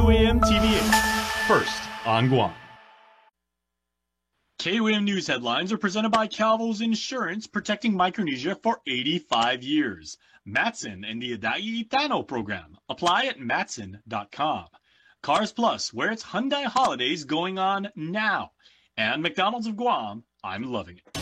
KUAM TV8, first on Guam. KUAM News headlines are presented by Calvo's Insurance, protecting Micronesia for 85 years. Matson and the Adagi Itano program. Apply at matson.com. Cars Plus, where it's Hyundai holidays going on now. And McDonald's of Guam, I'm loving it.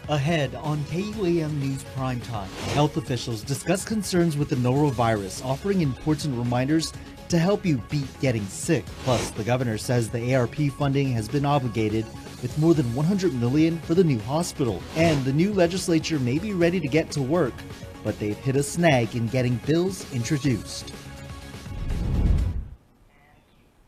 Ahead on KUAM News Primetime, health officials discuss concerns with the norovirus, offering important reminders to help you beat getting sick. Plus, the governor says the ARP funding has been obligated with more than $100 million for the new hospital. And the new legislature may be ready to get to work, but they've hit a snag in getting bills introduced.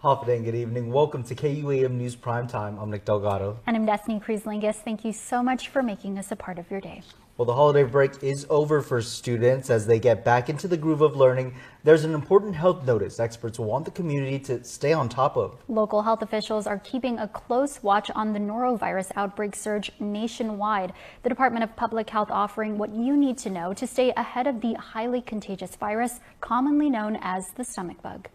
Hafid and good evening. Welcome to KUAM News Primetime. I'm Nick Delgado. And I'm Destiny Cruz-Lingus. Thank you so much for making us a part of your day. Well, the holiday break is over for students as they get back into the groove of learning. There's an important health notice experts want the community to stay on top of. Local health officials are keeping a close watch on the norovirus outbreak surge nationwide. The Department of Public Health offering what you need to know to stay ahead of the highly contagious virus, commonly known as the stomach bug.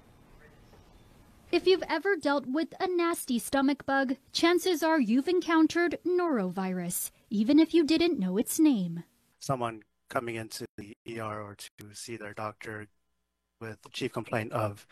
If you've ever dealt with a nasty stomach bug, chances are you've encountered norovirus, even if you didn't know its name. Someone coming into the ER or to see their doctor with the chief complaint of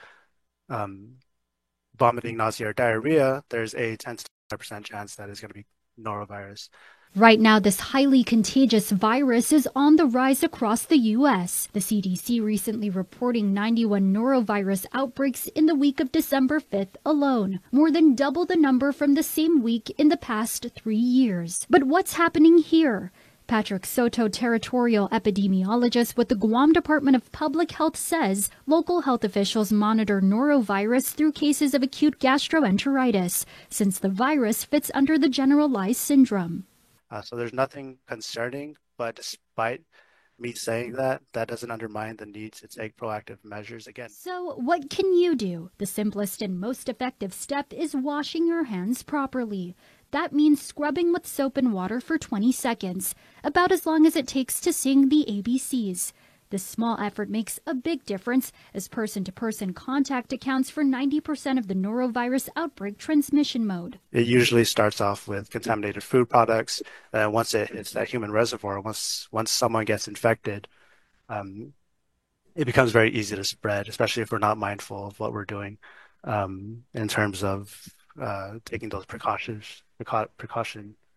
vomiting, nausea, or diarrhea, there's a 10 to 5% chance that it's going to be norovirus. Right now, this highly contagious virus is on the rise across the U.S. The CDC recently reporting 91 norovirus outbreaks in the week of December 5th alone, more than double the number from the same week in the past 3 years. But what's happening here? Patrick Soto, territorial epidemiologist with the Guam Department of Public Health, says local health officials monitor norovirus through cases of acute gastroenteritis, since the virus fits under the generalized syndrome. So there's nothing concerning, but despite me saying that, that doesn't undermine the need to take proactive measures again. So what can you do? The simplest and most effective step is washing your hands properly. That means scrubbing with soap and water for 20 seconds, about as long as it takes to sing the ABCs. This small effort makes a big difference, as person-to-person contact accounts for 90% of the norovirus outbreak transmission mode. It usually starts off with contaminated food products. Once it hits that human reservoir, once someone gets infected, it becomes very easy to spread, especially if we're not mindful of what we're doing in terms of taking those precautions.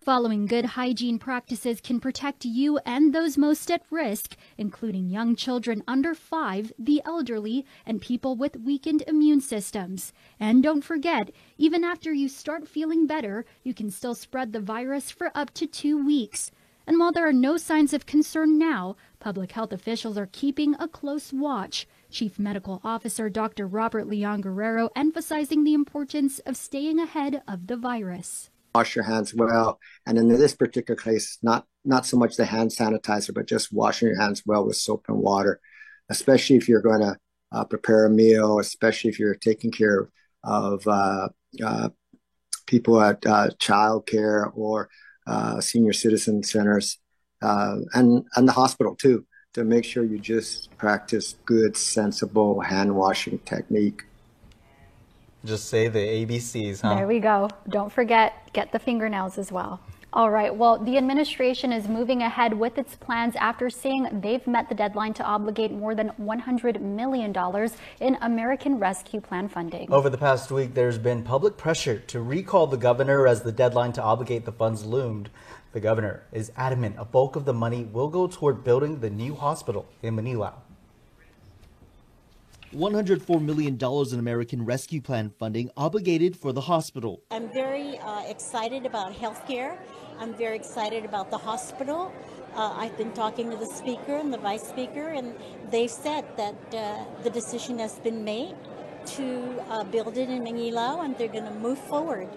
Following good hygiene practices can protect you and those most at risk, including young children under 5, the elderly, and people with weakened immune systems. And don't forget, even after you start feeling better, you can still spread the virus for up to 2 weeks. And while there are no signs of concern now, public health officials are keeping a close watch. Chief Medical Officer Dr. Robert Leon Guerrero emphasizing the importance of staying ahead of the virus. Wash your hands well, and in this particular case, not so much the hand sanitizer, but just washing your hands well with soap and water, especially if you're going to prepare a meal, especially if you're taking care of people at child care or senior citizen centers, and the hospital too, to make sure you just practice good, sensible hand washing technique. Just say the ABCs, huh? There we go. Don't forget, get the fingernails as well. All right, well, the administration is moving ahead with its plans after seeing they've met the deadline to obligate more than $100 million in American Rescue Plan funding. Over the past week, there's been public pressure to recall the governor as the deadline to obligate the funds loomed. The governor is adamant a bulk of the money will go toward building the new hospital in Manila. $104 million in American Rescue Plan funding obligated for the hospital. I'm very excited about healthcare. I'm very excited about the hospital. I've been talking to the speaker and the vice speaker, and they've said that the decision has been made to build it in Manila, and they're going to move forward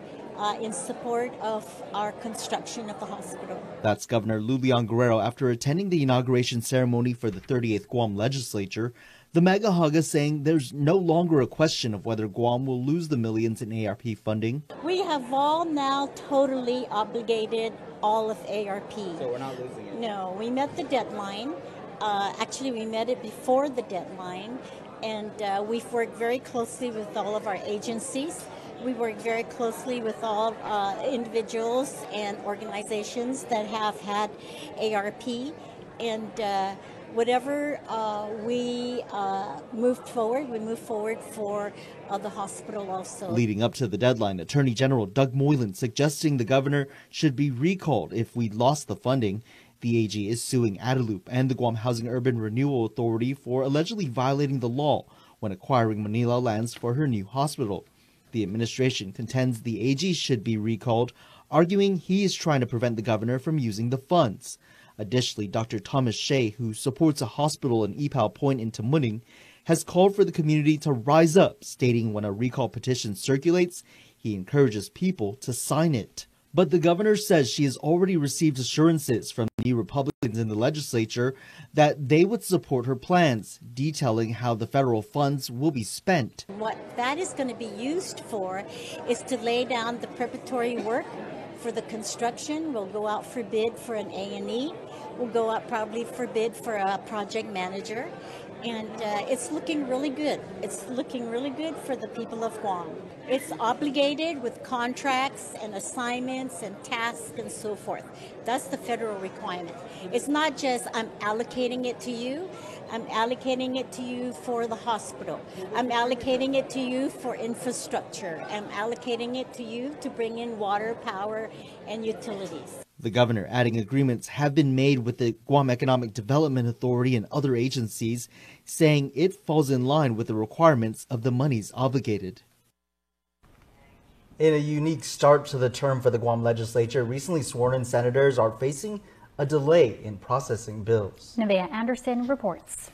in support of our construction of the hospital. That's Governor Leon Guerrero after attending the inauguration ceremony for the 38th Guam Legislature. The Mega Haga saying there's no longer a question of whether Guam will lose the millions in ARP funding. We have all now totally obligated all of ARP. So we're not losing it? No, we met the deadline. Actually, we met it before the deadline, and we've worked very closely with all of our agencies. We work very closely with all individuals and organizations that have had ARP, and whatever we moved forward, we moved forward for the hospital also. Leading up to the deadline, Attorney General Doug Moylan suggesting the governor should be recalled if we lost the funding. The AG is suing Adelup and the Guam Housing Urban Renewal Authority for allegedly violating the law when acquiring Manila lands for her new hospital. The administration contends the AG should be recalled, arguing he is trying to prevent the governor from using the funds. Additionally, Dr. Thomas Shea, who supports a hospital in Ipao Point in Tamuning, has called for the community to rise up, stating when a recall petition circulates, he encourages people to sign it. But the governor says she has already received assurances from the Republicans in the legislature that they would support her plans, detailing how the federal funds will be spent. What that is going to be used for is to lay down the preparatory work for the construction. We'll go out for bid for an A&E. We'll go out probably for bid for a project manager. And it's looking really good. It's looking really good for the people of Guam. It's obligated with contracts and assignments and tasks and so forth. That's the federal requirement. It's not just I'm allocating it to you. I'm allocating it to you for the hospital. I'm allocating it to you for infrastructure. I'm allocating it to you to bring in water, power, and utilities. The governor adding agreements have been made with the Guam Economic Development Authority and other agencies, saying it falls in line with the requirements of the monies obligated. In a unique start to the term for the Guam legislature, recently sworn-in senators are facing a delay in processing bills. Nevaeh Anderson reports.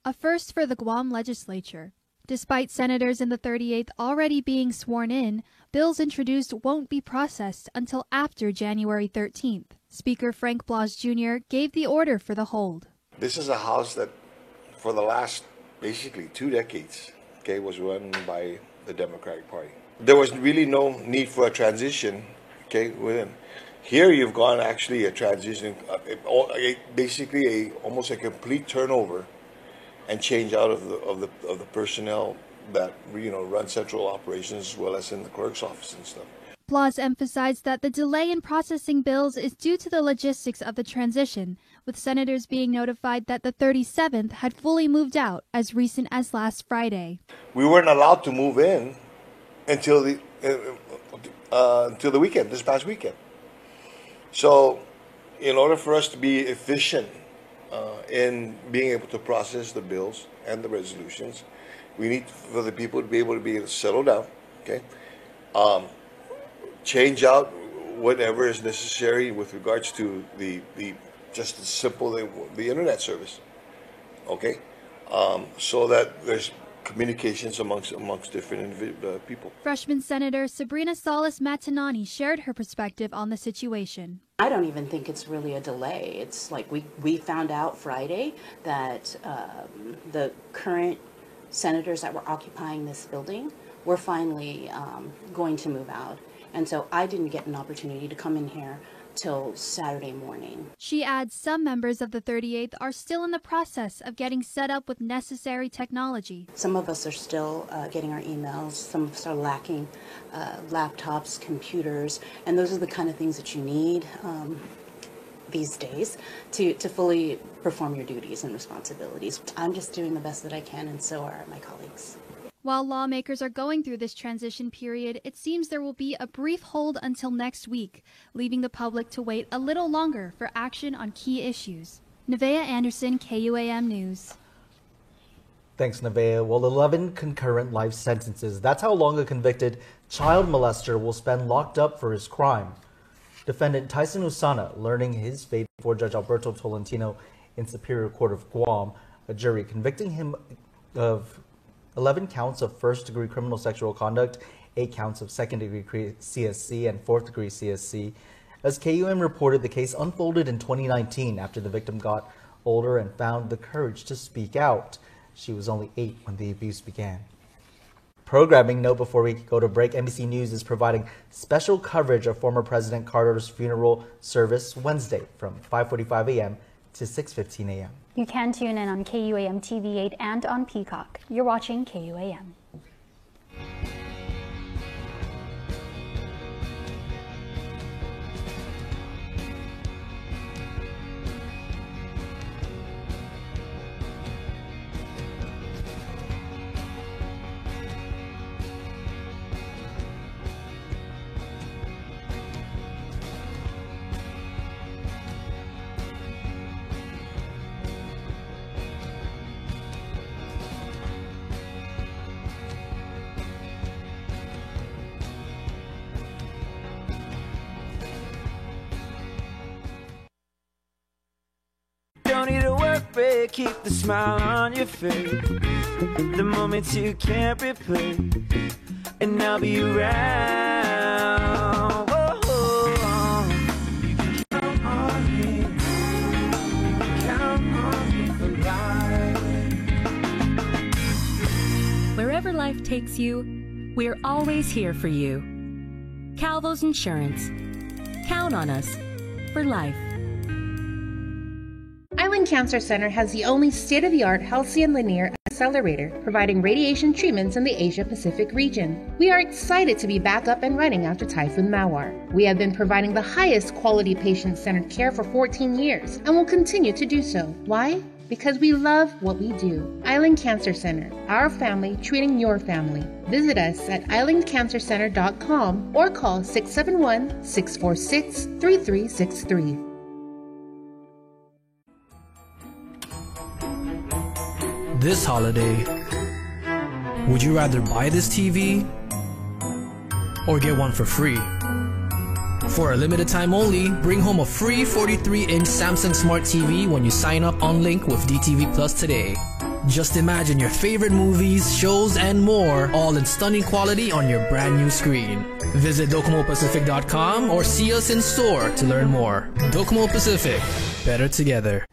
A first for the Guam legislature. Despite senators in the 38th already being sworn in, bills introduced won't be processed until after January 13th. Speaker Frank Blas Jr. gave the order for the hold. This is a house that for the last basically 2 decades, was run by the Democratic Party. There was really no need for a transition, within. Here you've gone actually a transition, basically almost a complete turnover and change out of the personnel that run central operations as well as in the clerk's office and stuff. Blas emphasized that the delay in processing bills is due to the logistics of the transition, with senators being notified that the 37th had fully moved out as recent as last Friday. We weren't allowed to move in until the weekend, this past weekend. So, in order for us to be efficient in being able to process the bills and the resolutions, we need for the people to be able to settle down, change out whatever is necessary with regards to the just as simple the internet service, so that there's communications amongst different people. Freshman Senator Sabrina Salas Matanani shared her perspective on the situation. I don't even think it's really a delay. It's like we found out Friday that the current senators that were occupying this building were finally going to move out. And so I didn't get an opportunity to come in here till Saturday morning. She adds some members of the 38th are still in the process of getting set up with necessary technology. Some of us are still getting our emails. Some of us are lacking laptops, computers, and those are the kind of things that you need these days to fully perform your duties and responsibilities. I'm just doing the best that I can, and so are my colleagues. While lawmakers are going through this transition period, it seems there will be a brief hold until next week, leaving the public to wait a little longer for action on key issues. Nevaeh Anderson, KUAM News. Thanks, Nevaeh. Well, 11 concurrent life sentences. That's how long a convicted child molester will spend locked up for his crime. Defendant Tyson Usana learning his fate before Judge Alberto Tolentino in Superior Court of Guam, a jury convicting him of 11 counts of first-degree criminal sexual conduct, 8 counts of second-degree CSC, and fourth-degree CSC. As KUM reported, the case unfolded in 2019 after the victim got older and found the courage to speak out. She was only 8 when the abuse began. Programming note before we go to break, NBC News is providing special coverage of former President Carter's funeral service Wednesday from 5:45 a.m. to 6:15 a.m. You can tune in on KUAM TV 8 and on Peacock. You're watching KUAM. Don't need a work break, keep the smile on your face. The moments you can't replay, and I'll be around. Whoa. You can count on me. You can count on me for life. Wherever life takes you, we're always here for you. Calvo's Insurance. Count on us for life. Island Cancer Center has the only state-of-the-art Halcyon Linear Accelerator, providing radiation treatments in the Asia-Pacific region. We are excited to be back up and running after Typhoon Mawar. We have been providing the highest quality patient-centered care for 14 years and will continue to do so. Why? Because we love what we do. Island Cancer Center, our family treating your family. Visit us at islandcancercenter.com or call 671-646-3363. This holiday, would you rather buy this TV or get one for free? For a limited time only, bring home a free 43-inch Samsung Smart TV when you sign up on Link with DTV Plus today. Just imagine your favorite movies, shows, and more, all in stunning quality on your brand new screen. Visit DocomoPacific.com or see us in store to learn more. Docomo Pacific, better together.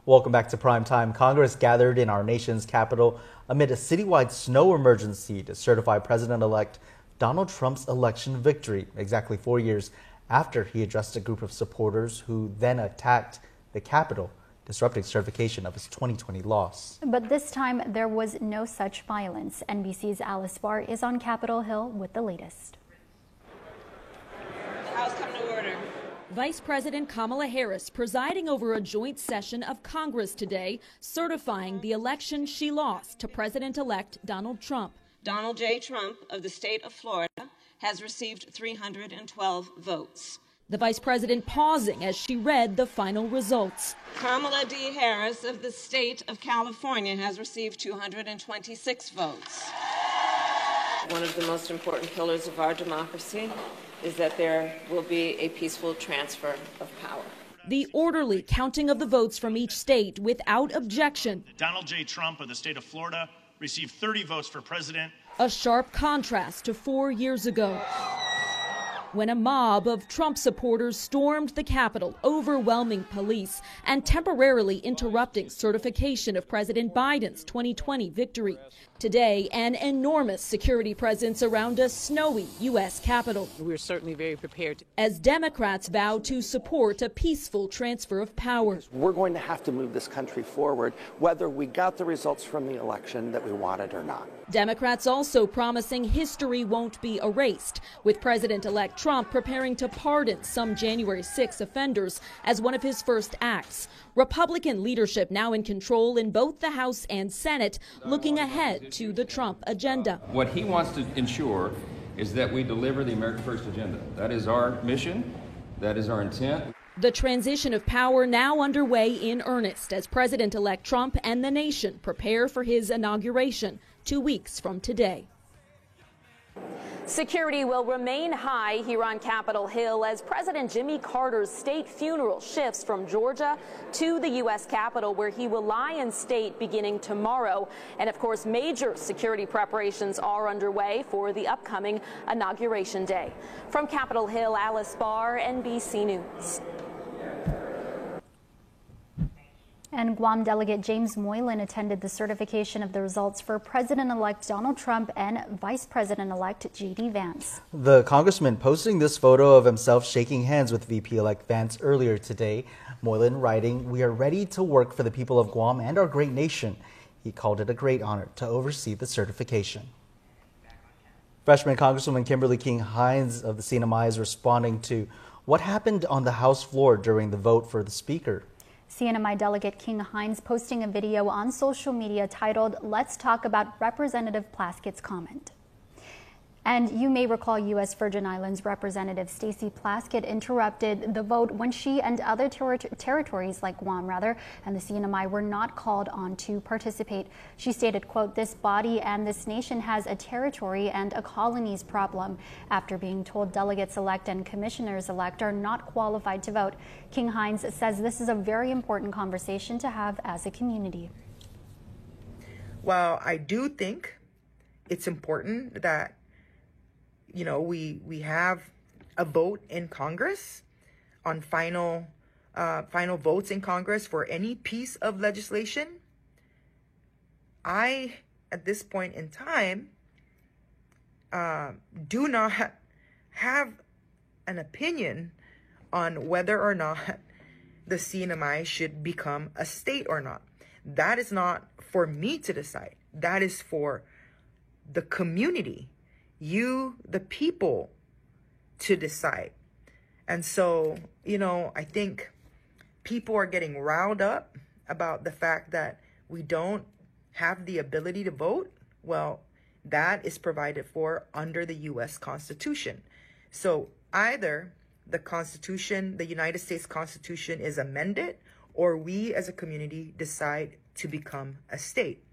Welcome back to Primetime. Congress gathered in our nation's capital amid a citywide snow emergency to certify President-elect Donald Trump's election victory, exactly 4 years after he addressed a group of supporters who then attacked the Capitol, disrupting certification of his 2020 loss. But this time, there was no such violence. NBC's Alice Barr is on Capitol Hill with the latest. The House come to order. Vice President Kamala Harris presiding over a joint session of Congress today, certifying the election she lost to President-elect Donald Trump. Donald J. Trump of the state of Florida has received 312 votes. The vice president pausing as she read the final results. Kamala D. Harris of the state of California has received 226 votes. One of the most important pillars of our democracy is that there will be a peaceful transfer of power. The orderly counting of the votes from each state without objection. Donald J. Trump of the state of Florida received 30 votes for president. A sharp contrast to 4 years ago, when a mob of Trump supporters stormed the Capitol, overwhelming police and temporarily interrupting certification of President Biden's 2020 victory. Today, an enormous security presence around a snowy U.S. Capitol. We're certainly very prepared. As Democrats vow to support a peaceful transfer of power. We're going to have to move this country forward, whether we got the results from the election that we wanted or not. Democrats also promising history won't be erased, with President-elect Trump preparing to pardon some January 6 offenders as one of his first acts. Republican leadership now in control in both the House and Senate, looking ahead to the Trump agenda. What he wants to ensure is that we deliver the America First agenda. That is our mission. That is our intent. The transition of power now underway in earnest as President-elect Trump and the nation prepare for his inauguration 2 weeks from today. Security will remain high here on Capitol Hill as President Jimmy Carter's state funeral shifts from Georgia to the U.S. Capitol, where he will lie in state beginning tomorrow. And of course, major security preparations are underway for the upcoming Inauguration Day. From Capitol Hill, Alice Barr, NBC News. And Guam delegate James Moylan attended the certification of the results for President-elect Donald Trump and Vice President-elect J.D. Vance. The congressman posting this photo of himself shaking hands with VP-elect Vance earlier today. Moylan writing, "We are ready to work for the people of Guam and our great nation." He called it a great honor to oversee the certification. Freshman Congresswoman Kimberly King Hines of the CNMI is responding to what happened on the House floor during the vote for the Speaker. CNMI Delegate King Hines posting a video on social media titled, "Let's Talk About Representative Plaskett's Comment." And you may recall U.S. Virgin Islands Representative Stacey Plaskett interrupted the vote when she and other territories like Guam, and the CNMI were not called on to participate. She stated, quote, "This body and this nation has a territory and a colonies problem," after being told delegates-elect and commissioners-elect are not qualified to vote. King Hines says this is a very important conversation to have as a community. Well, I do think it's important that we have a vote in Congress on final votes in Congress for any piece of legislation. I, at this point in time, do not have an opinion on whether or not the CNMI should become a state or not. That is not for me to decide. That is for the community, you, the people, to decide. And so, I think people are getting riled up about the fact that we don't have the ability to vote. Well, that is provided for under the U.S. Constitution. So either the Constitution, the United States Constitution, is amended, or we as a community decide to become a state.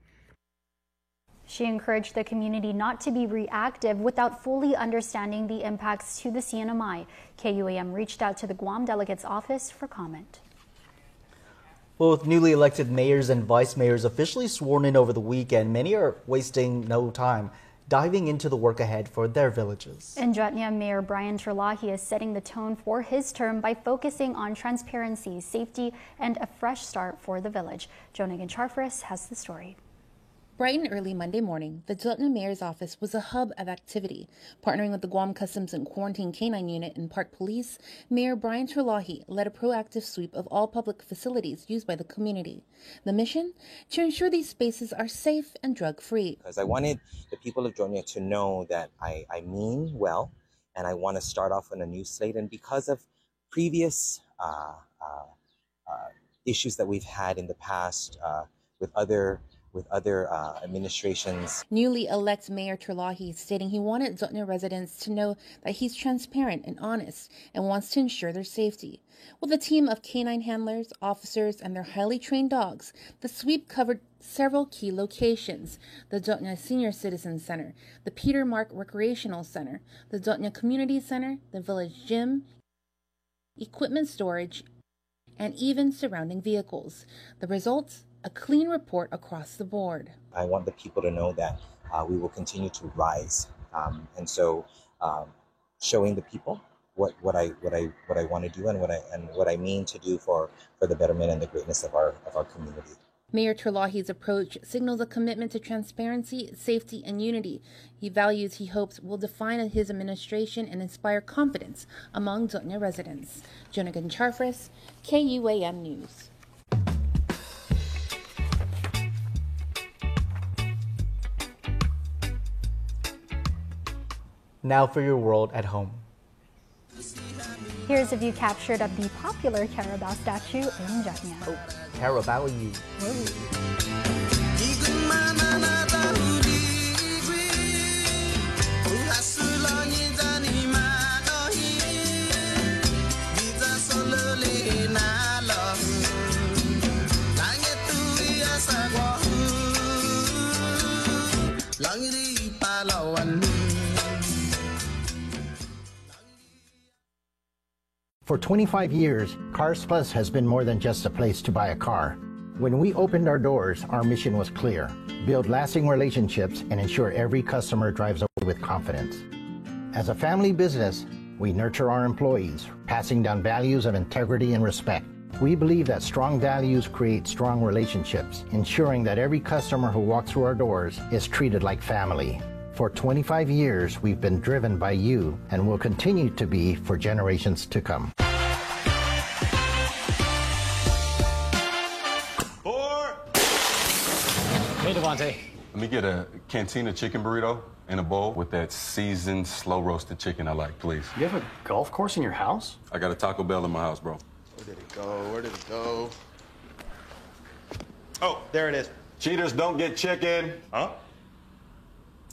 She encouraged the community not to be reactive without fully understanding the impacts to the CNMI. KUAM reached out to the Guam Delegate's office for comment. Both newly elected mayors and vice mayors officially sworn in over the weekend. Many are wasting no time diving into the work ahead for their villages. In Jotnya, Mayor Brian Terlahi is setting the tone for his term by focusing on transparency, safety, and a fresh start for the village. Jonigan Charfris has the story. Bright and early Monday morning, the Jotnya Mayor's office was a hub of activity. Partnering with the Guam Customs and Quarantine Canine Unit and Park Police, Mayor Brian Terlahi led a proactive sweep of all public facilities used by the community. The mission? To ensure these spaces are safe and drug-free. Because I wanted the people of Jotnya to know that I mean well, and I want to start off on a new slate. And because of previous issues that we've had in the past with other administrations. Newly elect Mayor Terlahi stating he wanted Jotnya residents to know that he's transparent and honest and wants to ensure their safety. With a team of canine handlers, officers, and their highly trained dogs, the sweep covered several key locations: the Jotnya Senior Citizen Center, the Peter Mark Recreational Center, the Jotnya Community Center, the village gym, equipment storage, and even surrounding vehicles. The results? A clean report across the board. I want the people to know that we will continue to rise, and so showing the people what I want to do and what I mean to do for the betterment and the greatness of our community. Mayor Terlahi's approach signals a commitment to transparency, safety, and unity. He values he hopes will define his administration and inspire confidence among Jotnya residents. Jonigan Charfris, KUAM News. Now for your world at home. Here's a view captured of the popular Carabao statue in Jotnya. Oh, Carabao you. For 25 years, Cars Plus has been more than just a place to buy a car. When we opened our doors, our mission was clear: build lasting relationships and ensure every customer drives away with confidence. As a family business, we nurture our employees, passing down values of integrity and respect. We believe that strong values create strong relationships, ensuring that every customer who walks through our doors is treated like family. For 25 years, we've been driven by you and will continue to be for generations to come. Hey, Devontae. Let me get a Cantina chicken burrito in a bowl with that seasoned, slow-roasted chicken I like, please. You have a golf course in your house? I got a Taco Bell in my house, bro. Where did it go? Where did it go? Oh, there it is. Cheaters don't get chicken. Huh?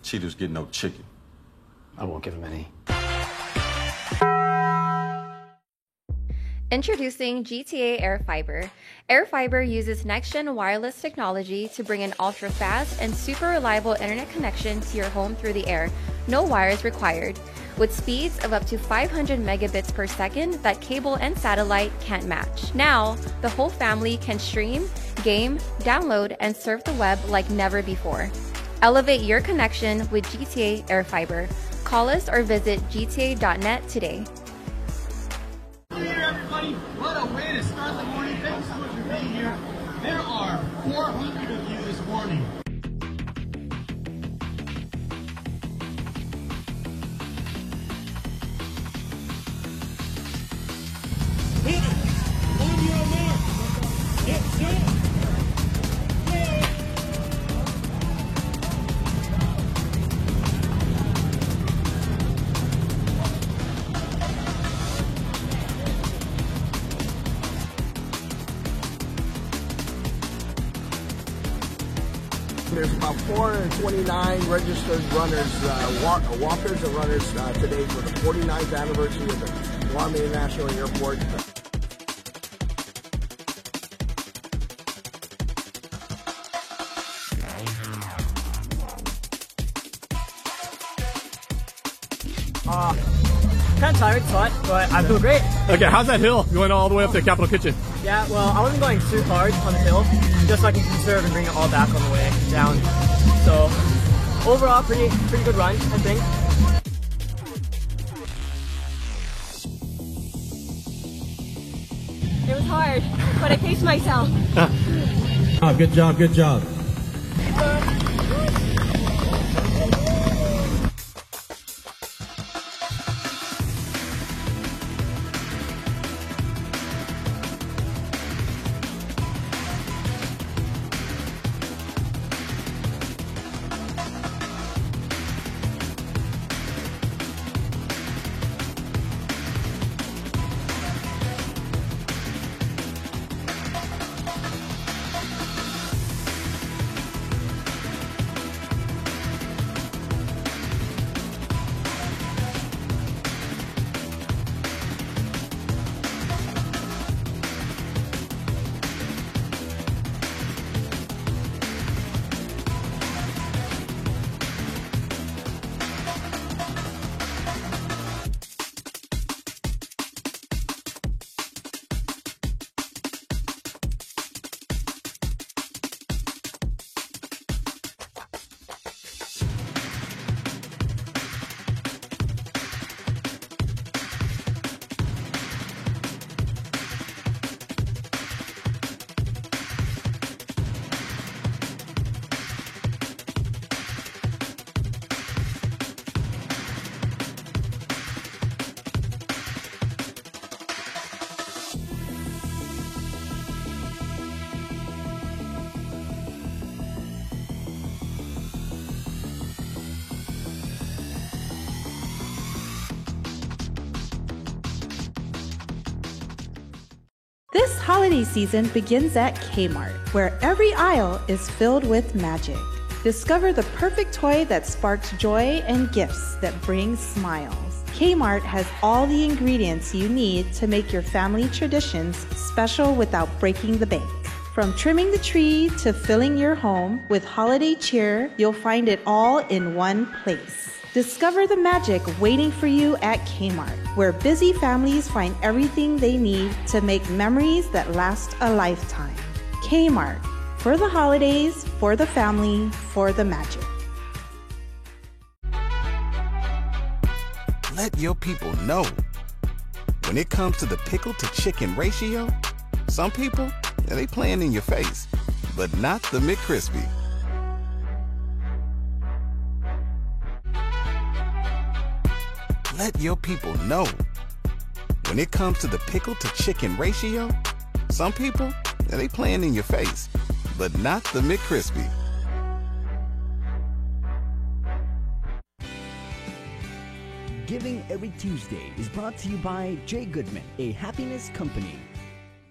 Cheaters get no chicken. I won't give him any. Introducing GTA airFiber. airFiber uses next-gen wireless technology to bring an ultra-fast and super reliable internet connection to your home through the air. No wires required. With speeds of up to 500 megabits per second that cable and satellite can't match. Now, the whole family can stream, game, download, and surf the web like never before. Elevate your connection with GTA airFiber. Call us or visit gta.net today. Hey there, everybody. What a way to start the morning. Thank you so much for being here. There are 400 of you this morning. There's about 429 registered runners, walkers and runners today for the 49th anniversary of the Guam International Airport. Kind of tired, it's hot, but I feel great. Okay, how's that hill going all the way up to Capitol Kitchen? Yeah, well, I wasn't going too hard on the hill, just so I can conserve and bring it all back on the way down. So, overall, pretty good run, I think. It was hard, but I paced myself. Good job, good job. This holiday season begins at Kmart, where every aisle is filled with magic. Discover the perfect toy that sparks joy and gifts that bring smiles. Kmart has all the ingredients you need to make your family traditions special without breaking the bank. From trimming the tree to filling your home with holiday cheer, you'll find it all in one place. Discover the magic waiting for you at Kmart, where busy families find everything they need to make memories that last a lifetime. Kmart, for the holidays, for the family, for the magic. Let your people know. When it comes to the pickle to chicken ratio, Some people, they playing in your face, but not the McCrispy. Let your people know. When it comes to the pickle to chicken ratio, some people, they playing in your face, but not the McCrispy. Giving Every Tuesday is brought to you by Jay Goodman, a happiness company.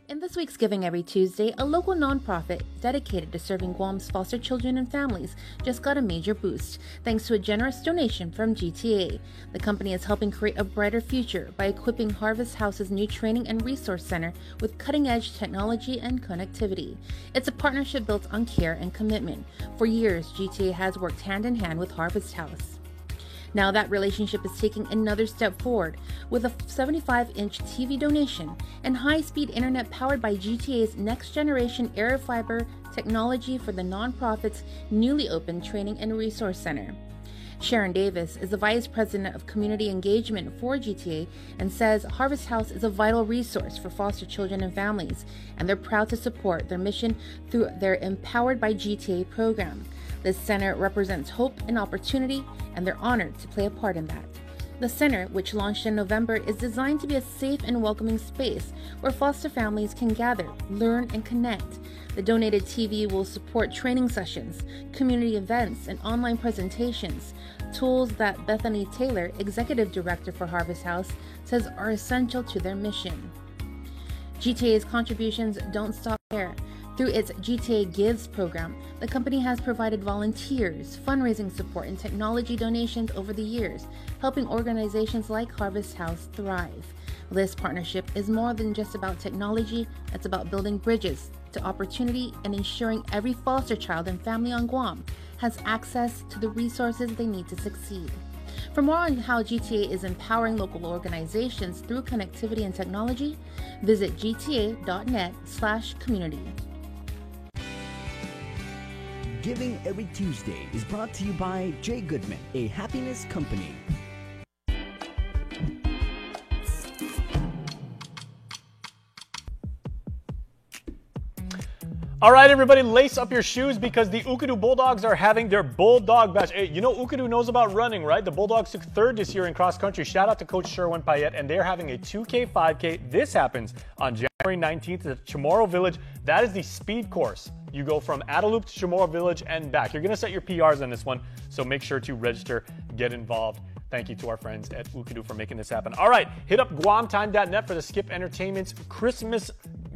In this week's Giving Every Tuesday, a local nonprofit dedicated to serving Guam's foster children and families just got a major boost thanks to a generous donation from GTA. The company is helping create a brighter future by equipping Harvest House's new training and resource center with cutting-edge technology and connectivity. It's a partnership built on care and commitment. For years, GTA has worked hand in hand with Harvest House. Now that relationship is taking another step forward with a 75-inch TV donation and high-speed internet powered by GTA's next-generation Airfiber technology for the nonprofit's newly opened Training and Resource Center. Sharon Davis is the Vice President of Community Engagement for GTA and says Harvest House is a vital resource for foster children and families, and they're proud to support their mission through their Empowered by GTA program. This center represents hope and opportunity, and they're honored to play a part in that. The center, which launched in November, is designed to be a safe and welcoming space where foster families can gather, learn, and connect. The donated TV will support training sessions, community events, and online presentations, tools that Bethany Taylor, Executive Director for Harvest House, says are essential to their mission. GTA's contributions don't stop there. Through its GTA Gives program, the company has provided volunteers, fundraising support, and technology donations over the years, helping organizations like Harvest House thrive. This partnership is more than just about technology, it's about building bridges to opportunity and ensuring every foster child and family on Guam has access to the resources they need to succeed. For more on how GTA is empowering local organizations through connectivity and technology, visit gta.net/community. Giving Every Tuesday is brought to you by Jay Goodman, a happiness company. All right, everybody, lace up your shoes because the Ukadu Bulldogs are having their Bulldog Bash. Hey, you know Ukadu knows about running, right? The Bulldogs took third this year in cross country. Shout out to Coach Sherwin Payette, and they're having a 2K, 5K. This happens on January 19th at Chamorro Village. That is the speed course. You go from Adelup to Chamorro Village and back. You're going to set your PRs on this one, so make sure to register, get involved. Thank you to our friends at Ukadu for making this happen. All right, hit up guamtime.net for the Skip Entertainment's Christmas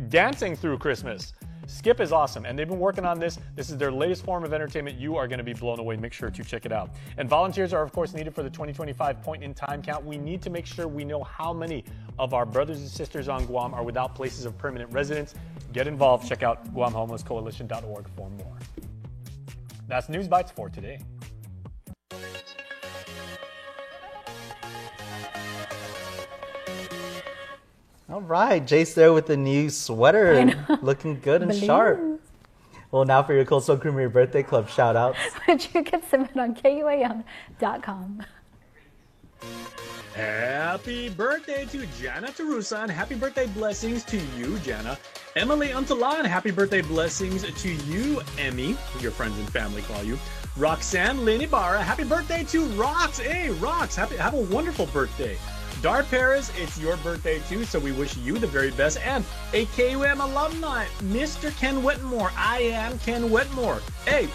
Dancing Through Christmas. Skip is awesome, and they've been working on this. This is their latest form of entertainment. You are going to be blown away. Make sure to check it out. And volunteers are, of course, needed for the 2025 point-in-time count. We need to make sure we know how many of our brothers and sisters on Guam are without places of permanent residence. Get involved. Check out GuamHomelessCoalition.org for more. That's News Bites for today. All right, Jace there with the new sweater, looking good and sharp. Well, now for your Cold Stone Creamery Birthday Club shout-outs. Which you can submit on KUAM.com. Happy birthday to Jana Tarusan. Happy birthday blessings to you, Jana. Emily Untalan, happy birthday blessings to you, Emmy, your friends and family call you. Roxanne Linibara, happy birthday to Rox. Hey, Rox, have a wonderful birthday. Dar Paris, it's your birthday too, so we wish you the very best. And a KUM alumni, Mr. Ken Wetmore. I am Ken Wetmore. Hey,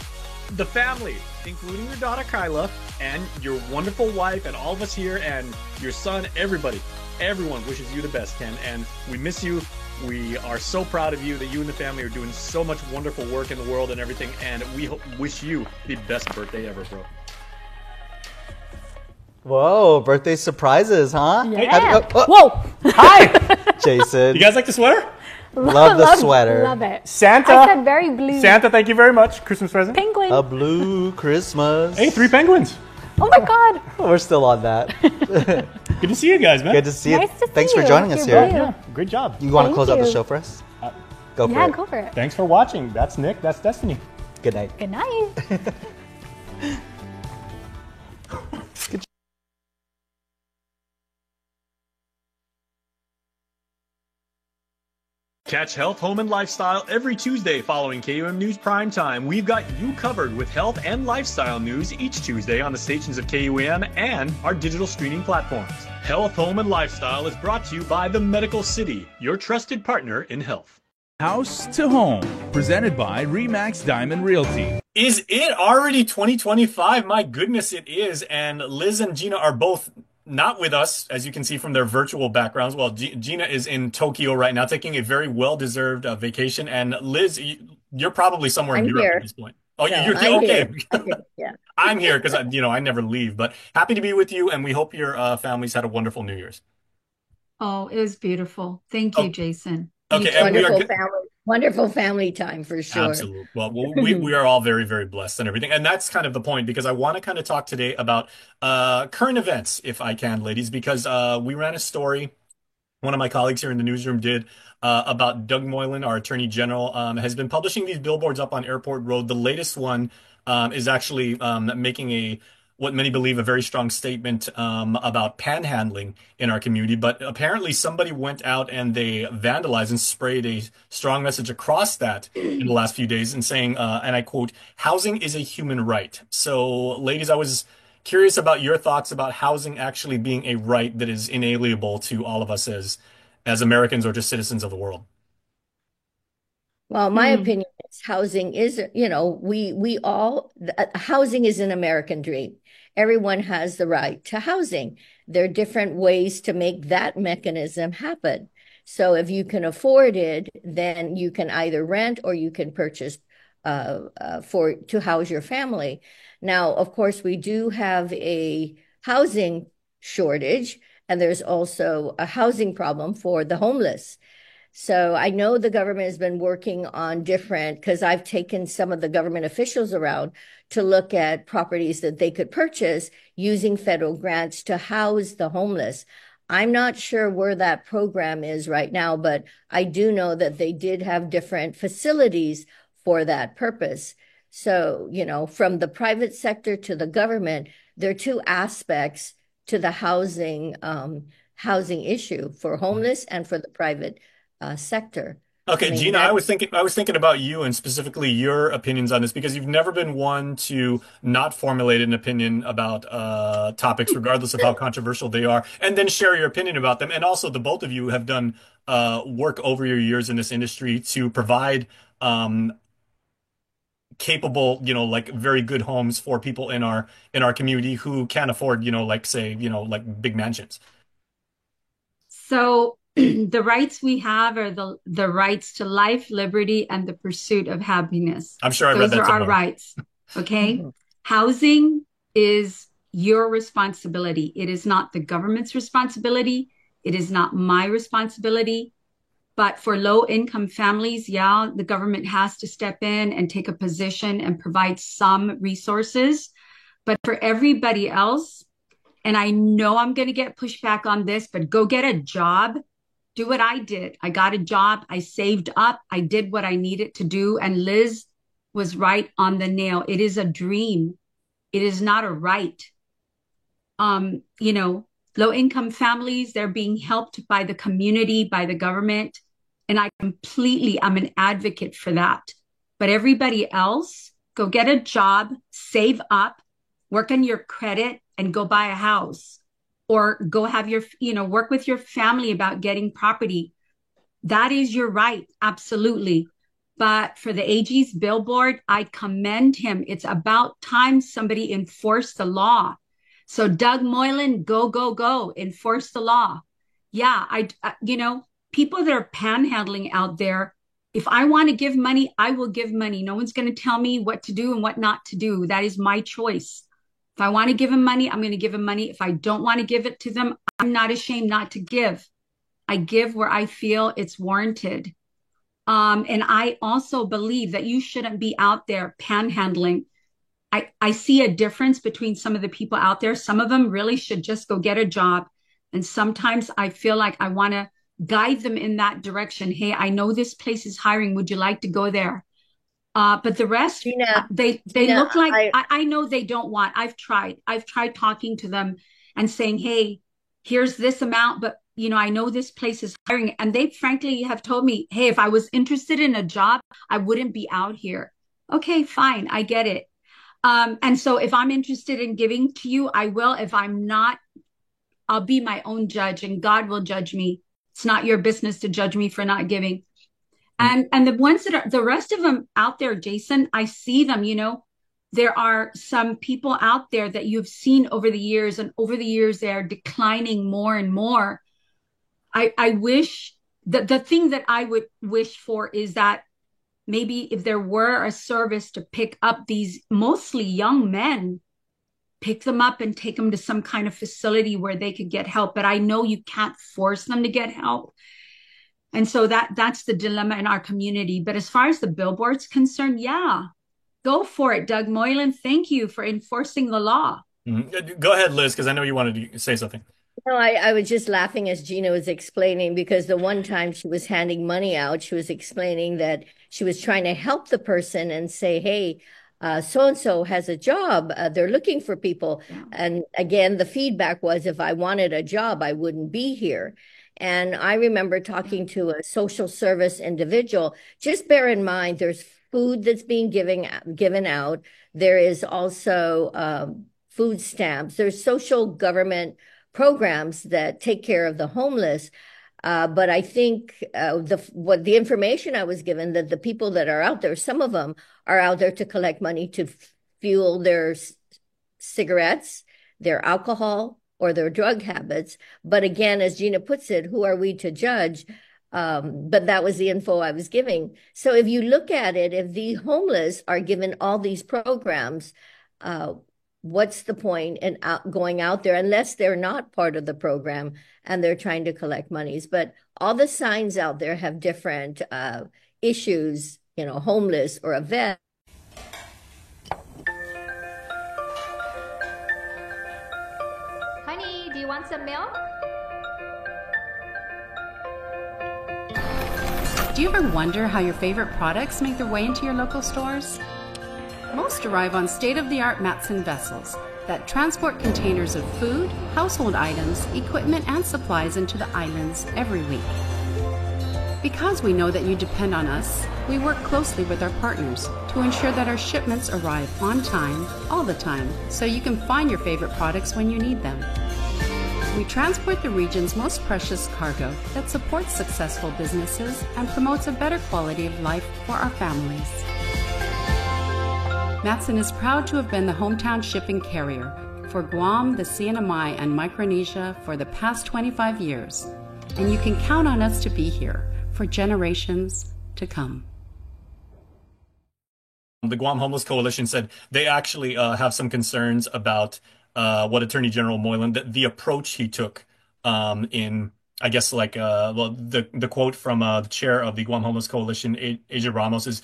the family, including your daughter Kyla, and your wonderful wife, and all of us here, and your son, everybody. Everyone wishes you the best, Ken, and we miss you. We are so proud of you that you and the family are doing so much wonderful work in the world and everything, and we wish you the best birthday ever, bro. Whoa, birthday surprises, huh? Yeah. Whoa! Hi! Jason. You guys like the sweater? Love the sweater. Love it. Santa. I said very blue. Santa, thank you very much. Christmas present. Penguin. A blue Christmas. Hey, 3 penguins. Oh my God. We're still on that. Good to see you guys, man. Good to see you. Nice to see Thanks for you. joining us You're here. blue. Yeah, great job. You want to Thank close out the you. show for us? Go for Yeah, it. go for it. Thanks for watching. That's Nick. That's Destiny. Good night. Good night. Catch Health, Home, and Lifestyle every Tuesday following KUM News Primetime. We've got you covered with health and lifestyle news each Tuesday on the stations of KUM and our digital streaming platforms. Health, Home, and Lifestyle is brought to you by The Medical City, your trusted partner in health. House to Home, presented by RE/MAX Diamond Realty. Is it already 2025? My goodness, it is. And Liz and Gina are both not with us, as you can see from their virtual backgrounds. Well, Gina is in Tokyo right now, taking a very well-deserved vacation. And Liz, you're probably somewhere in Europe at this point. Oh, no, you're okay. Yeah. I'm here because I never leave. But happy to be with you, and we hope your families had a wonderful New Year's. Oh, it was beautiful. Thank you, Jason. Okay, and wonderful family time for sure. Absolutely. Well, we are all very, very blessed and everything. And that's kind of the point, because I want to kind of talk today about current events, if I can, ladies, because we ran a story, one of my colleagues here in the newsroom did, about Doug Moylan, our Attorney General, has been publishing these billboards up on Airport Road. The latest one is actually making what many believe a very strong statement about panhandling in our community. But apparently somebody went out and they vandalized and sprayed a strong message across that in the last few days and saying, and I quote, "Housing is a human right." So ladies, I was curious about your thoughts about housing actually being a right that is inalienable to all of us as Americans or just citizens of the world. Well, my opinion is housing is, housing is an American dream. Everyone has the right to housing. There are different ways to make that mechanism happen. So if you can afford it, then you can either rent or you can purchase to house your family. Now, of course, we do have a housing shortage, and there's also a housing problem for the homeless. So I know the government has been working on because I've taken some of the government officials around to look at properties that they could purchase using federal grants to house the homeless. I'm not sure where that program is right now, but I do know that they did have different facilities for that purpose. So, from the private sector to the government, there are two aspects to the housing issue for homeless and for the private sector. Okay, Gina, I was thinking about you and specifically your opinions on this, because you've never been one to not formulate an opinion about topics, regardless of how controversial they are, and then share your opinion about them. And also, the both of you have done work over your years in this industry to provide capable, very good homes for people in our community who can't afford, big mansions. So the rights we have are the rights to life, liberty, and the pursuit of happiness. I'm sure I read that somewhere. Those are our rights. Okay. Housing is your responsibility. It is not the government's responsibility. It is not my responsibility. But for low-income families, the government has to step in and take a position and provide some resources. But for everybody else, and I know I'm going to get pushback on this, but go get a job. Do what I did. I got a job. I saved up. I did what I needed to do. And Liz was right on the nail. It is a dream. It is not a right. Low-income families, they're being helped by the community, by the government. And I'm an advocate for that. But everybody else, go get a job, save up, work on your credit, and go buy a house. Or go have work with your family about getting property. That is your right, absolutely. But for the AG's billboard, I commend him. It's about time somebody enforced the law. So Doug Moylan, go, enforce the law. Yeah, people that are panhandling out there, if I want to give money, I will give money. No one's going to tell me what to do and what not to do. That is my choice. If I want to give them money, I'm going to give them money. If I don't want to give it to them, I'm not ashamed not to give. I give where I feel it's warranted. And I also believe that you shouldn't be out there panhandling. I see a difference between some of the people out there. Some of them really should just go get a job. And sometimes I feel like I want to guide them in that direction. Hey, I know this place is hiring. Would you like to go there? But the rest, Gina, they look like, I know they don't want. I've tried talking to them and saying, hey, here's this amount, but I know this place is hiring. And they frankly have told me, hey, if I was interested in a job, I wouldn't be out here. Okay, fine. I get it. And so if I'm interested in giving to you, I will. If I'm not, I'll be my own judge and God will judge me. It's not your business to judge me for not giving. And the ones that are the rest of them out there, Jason, I see them, there are some people out there that you've seen over the years, and over the years, they are declining more and more. I wish that the thing that I would wish for is that maybe if there were a service to pick up these mostly young men, pick them up and take them to some kind of facility where they could get help. But I know you can't force them to get help. And so that's the dilemma in our community. But as far as the billboard's concerned, yeah, go for it, Doug Moylan. Thank you for enforcing the law. Mm-hmm. Go ahead, Liz, because I know you wanted to say something. No, I was just laughing as Gina was explaining, because the one time she was handing money out, she was explaining that she was trying to help the person and say, hey, so-and-so has a job. They're looking for people. Yeah. And again, the feedback was, if I wanted a job, I wouldn't be here. And I remember talking to a social service individual. Just bear in mind, there's food that's being given out. There is also food stamps. There's social government programs that take care of the homeless. But I think the information I was given, that the people that are out there, some of them are out there to collect money to fuel their cigarettes, their alcohol, or their drug habits. But again, as Gina puts it, who are we to judge? But that was the info I was giving. So if you look at it, if the homeless are given all these programs, what's the point in going out there unless they're not part of the program and they're trying to collect monies? But all the signs out there have different issues, homeless or a vet. Honey, do you want some milk? Do you ever wonder how your favorite products make their way into your local stores? Most arrive on state-of-the-art Matson vessels that transport containers of food, household items, equipment, and supplies into the islands every week. Because we know that you depend on us, we work closely with our partners to ensure that our shipments arrive on time, all the time, so you can find your favorite products when you need them. We transport the region's most precious cargo that supports successful businesses and promotes a better quality of life for our families. Matson is proud to have been the hometown shipping carrier for Guam, the CNMI, and Micronesia for the past 25 years, and you can count on us to be here for generations to come. The Guam Homeless Coalition said they actually have some concerns about what Attorney General Moylan, the approach he took in, I guess, the quote from the chair of the Guam Homeless Coalition, Asia Ramos, is,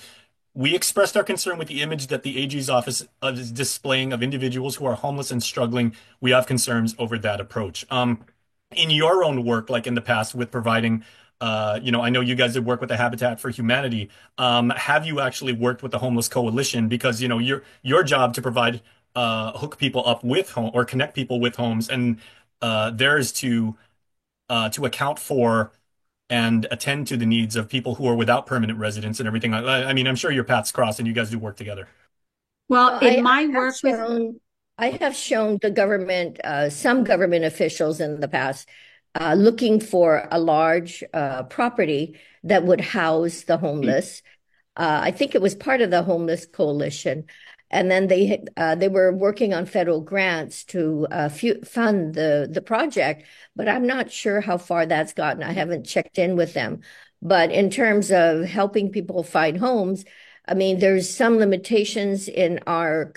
"We expressed our concern with the image that the AG's office is displaying of individuals who are homeless and struggling. We have concerns over that approach." In your own work, like in the past with providing, I know you guys did work with the Habitat for Humanity. Have you actually worked with the Homeless Coalition? Because, your job to provide, hook people up with home or connect people with homes, and theirs to account for and attend to the needs of people who are without permanent residence and everything. I mean, I'm sure your paths cross and you guys do work together. Well, in my work I have shown the government, some government officials in the past, looking for a large property that would house the homeless. I think it was part of the Homeless Coalition. And then they were working on federal grants to fund the project, but I'm not sure how far that's gotten. I haven't checked in with them. But in terms of helping people find homes, I mean, there's some limitations in our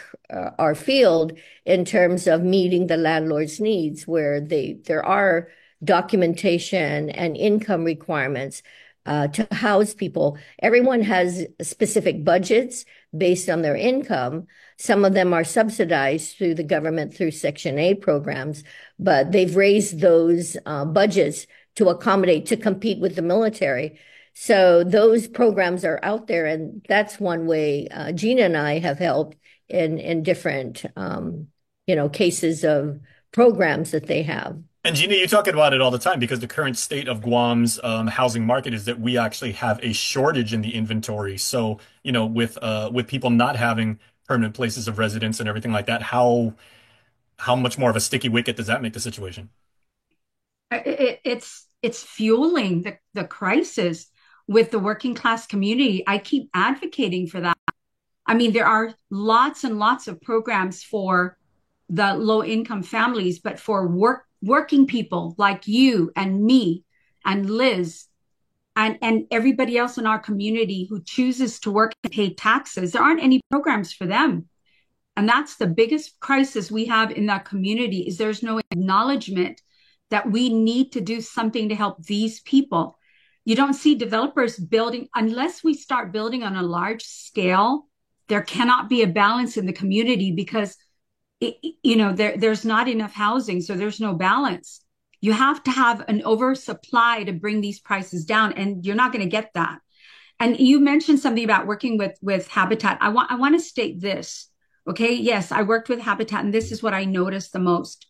field in terms of meeting the landlord's needs, where there are documentation and income requirements to house people. Everyone has specific budgets based on their income. Some of them are subsidized through the government through Section 8 programs, but they've raised those budgets to accommodate, to compete with the military. So those programs are out there, and that's one way Gina and I have helped in different, cases of programs that they have. And Gina, you talk about it all the time because the current state of Guam's housing market is that we actually have a shortage in the inventory. So, with people not having permanent places of residence and everything like that, how much more of a sticky wicket does that make the situation? It's fueling the crisis with the working class community. I keep advocating for that. I mean, there are lots and lots of programs for the low income families, but for working people like you and me and Liz and everybody else in our community who chooses to work and pay taxes, there aren't any programs for them. And that's the biggest crisis we have in that community is there's no acknowledgement that we need to do something to help these people. You don't see developers building unless we start building on a large scale. There cannot be a balance in the community because there's not enough housing, so there's no balance. You have to have an oversupply to bring these prices down, and you're not going to get that. And you mentioned something about working with Habitat. I want to state this, okay? Yes, I worked with Habitat, and this is what I noticed the most.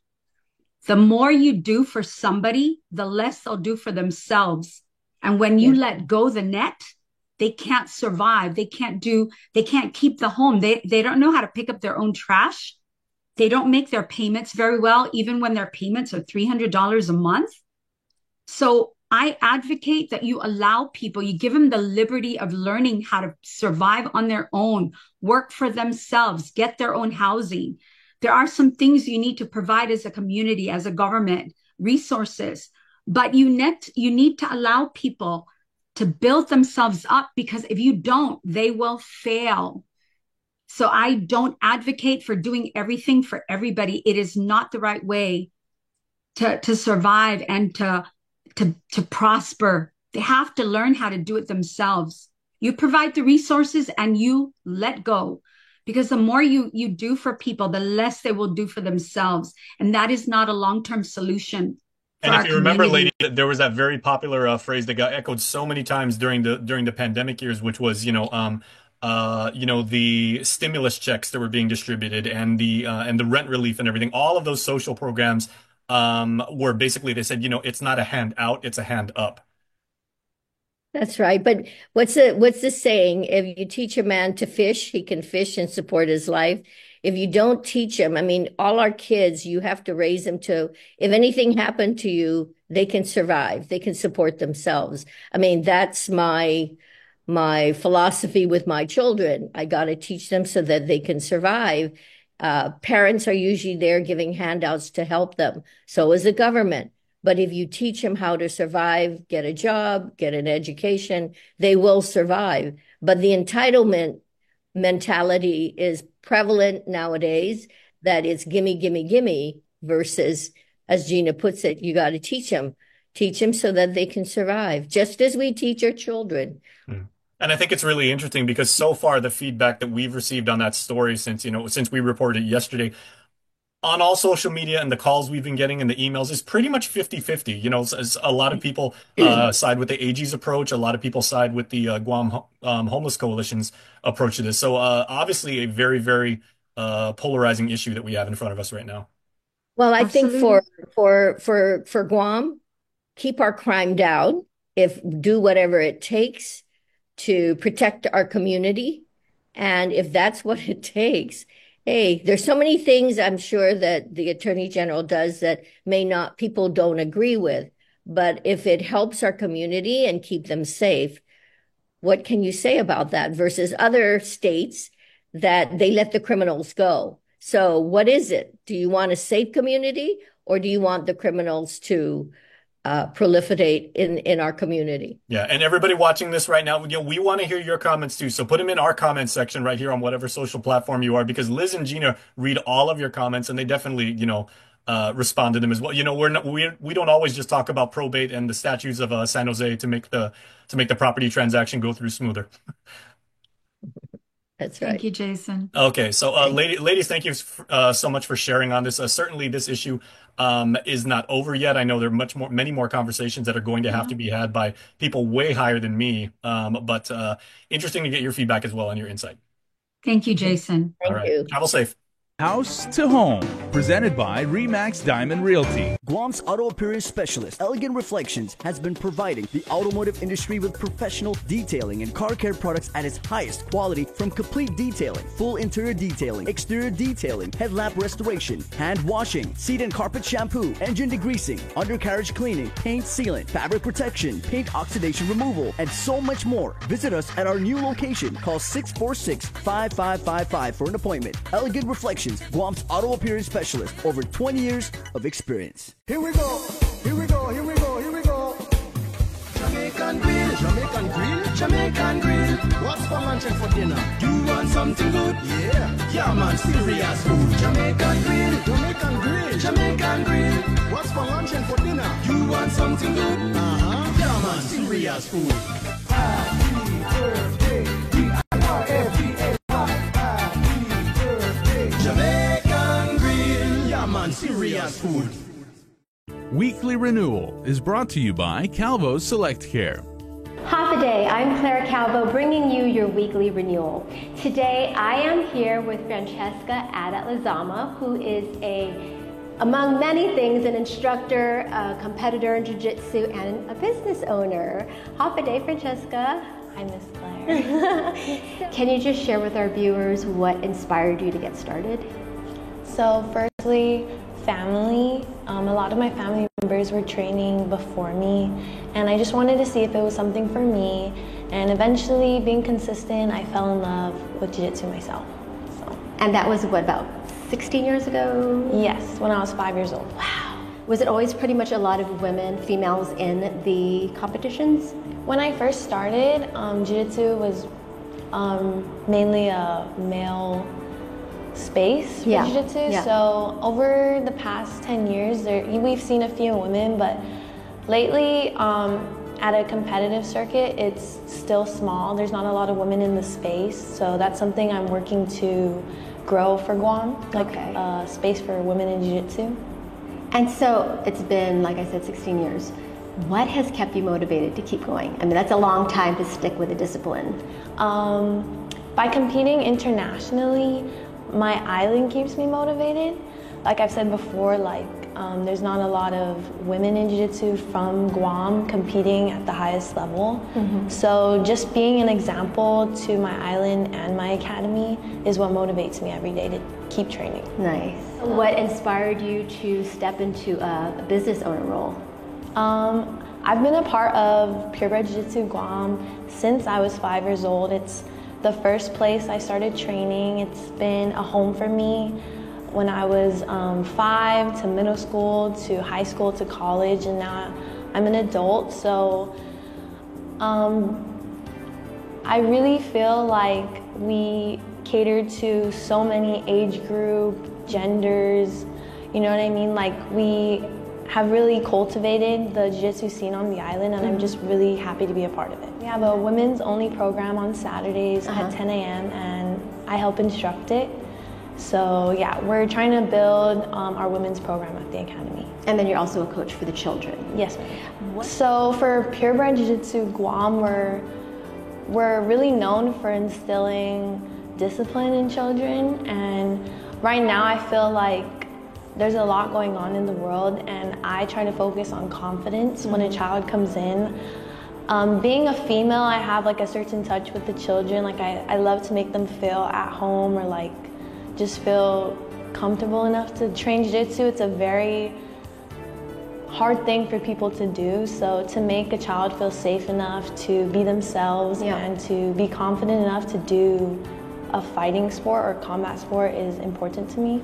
The more you do for somebody, the less they'll do for themselves. And when you let go the net, they can't survive. They can't keep the home. They don't know how to pick up their own trash. They don't make their payments very well, even when their payments are $300 a month. So I advocate that you allow people, you give them the liberty of learning how to survive on their own, work for themselves, get their own housing. There are some things you need to provide as a community, as a government, resources, but you need to allow people to build themselves up because if you don't, they will fail. So I don't advocate for doing everything for everybody. It is not the right way to survive and to prosper. They have to learn how to do it themselves. You provide the resources and you let go. Because the more you do for people, the less they will do for themselves. And that is not a long-term solution. And if you remember, lady, there was that very popular phrase that got echoed so many times during the pandemic years, which was, the stimulus checks that were being distributed and the rent relief and everything. All of those social programs were basically, they said, it's not a hand out, it's a hand up. That's right. But what's the saying? If you teach a man to fish, he can fish and support his life. If you don't teach them, I mean, all our kids, you have to raise them to, if anything happened to you, they can survive. They can support themselves. I mean, that's my philosophy with my children. I got to teach them so that they can survive. Parents are usually there giving handouts to help them. So is the government. But if you teach them how to survive, get a job, get an education, they will survive. But the entitlement mentality is prevalent nowadays, that it's gimme, gimme, gimme versus, as Gina puts it, you got to teach them so that they can survive, just as we teach our children. And I think it's really interesting because so far the feedback that we've received on that story since we reported it yesterday, on all social media and the calls we've been getting and the emails is pretty much 50-50. A lot of people side with the AG's approach. A lot of people side with the Guam Homeless Coalition's approach to this. So obviously a very, very polarizing issue that we have in front of us right now. Well, I think for Guam, keep our crime down. Do whatever it takes to protect our community. And if that's what it takes, hey, there's so many things I'm sure that the Attorney General does that people don't agree with. But if it helps our community and keep them safe, what can you say about that versus other states that they let the criminals go? So what is it? Do you want a safe community or do you want the criminals to proliferate in our community? Yeah, and everybody watching this right now, we want to hear your comments too. So put them in our comment section right here on whatever social platform you are, because Liz and Gina read all of your comments and they definitely, respond to them as well. We don't always just talk about probate and the statutes of San Jose to make the property transaction go through smoother. That's right. Thank you, Jason. Okay, so ladies, thank you so much for sharing on this. Certainly, this issue is not over yet. I know there are many more conversations that are going to have to be had by people way higher than me. But interesting to get your feedback as well and your insight. Thank you, Jason. Thank you. Travel safe. House to Home, presented by RE/MAX Diamond Realty. Guam's auto appearance specialist, Elegant Reflections, has been providing the automotive industry with professional detailing and car care products at its highest quality, from complete detailing, full interior detailing, exterior detailing, headlamp restoration, hand washing, seat and carpet shampoo, engine degreasing, undercarriage cleaning, paint sealant, fabric protection, paint oxidation removal, and so much more. Visit us at our new location. Call 646-5555 for an appointment. Elegant Reflections, Guam's auto appearance specialist, over 20 years of experience. Here we go, here we go, here we go, here we go. Jamaican grill, Jamaican grill, Jamaican grill. What's for lunch and for dinner? You want something good? Yeah man, serious food. Jamaican grill, Jamaican grill, Jamaican grill. What's for lunch and for dinner? You want something good? Yeah man, serious food. Happy birthday, D-I-R-F-E-A-Y. Happy birthday, Jamaican grill. Yeah man, serious food. Weekly Renewal is brought to you by Calvo Select Care. Half a day, I'm Claire Calvo, bringing you your weekly renewal. Today, I am here with Francesca Adat-Lizama, who is among many things, an instructor, a competitor in jiu-jitsu, and a business owner. Half a day, Francesca. Hi, Miss Claire. Can you just share with our viewers what inspired you to get started? So, firstly, family. A lot of my family members were training before me, and I just wanted to see if it was something for me. And eventually, being consistent, I fell in love with jiu-jitsu myself. So. And that was what, about 16 years ago? Yes, when I was 5 years old. Wow. Was it always pretty much a lot of women, females in the competitions? When I first started, jiu-jitsu was mainly a male space for jiu-jitsu. So over the past 10 years, we've seen a few women, but lately at a competitive circuit, it's still small. There's not a lot of women in the space, so that's something I'm working to grow for Guam, like a space for women in jiu-jitsu. And so it's been, like I said, 16 years. What has kept you motivated to keep going? I mean, that's a long time to stick with a discipline. By competing internationally, my island keeps me motivated. Like I've said before, there's not a lot of women in jiu-jitsu from Guam competing at the highest level. So just being an example to my island and my academy is what motivates me every day to keep training. Nice. What inspired you to step into a business owner role? I've been a part of Purebred Jiu-Jitsu Guam since I was 5 years old. It's the first place I started training. It's been a home for me when I was 5 to middle school to high school to college, and now I'm an adult. So I really feel like we cater to so many age group, genders, you know what I mean? Like we have really cultivated the jiu-jitsu scene on the island, and I'm just really happy to be a part of it. We have a women's only program on Saturdays at 10 a.m. and I help instruct it. So yeah, we're trying to build our women's program at the academy. And then you're also a coach for the children. Yes, ma'am. So for Purebred Jiu-Jitsu Guam, we're really known for instilling discipline in children, and right now I feel like there's a lot going on in the world, and I try to focus on confidence when a child comes in. Being a female, I have like a certain touch with the children. Like I love to make them feel at home, or like just feel comfortable enough to train jiu-jitsu. It's a very hard thing for people to do. So to make a child feel safe enough to be themselves and to be confident enough to do a fighting sport or combat sport is important to me.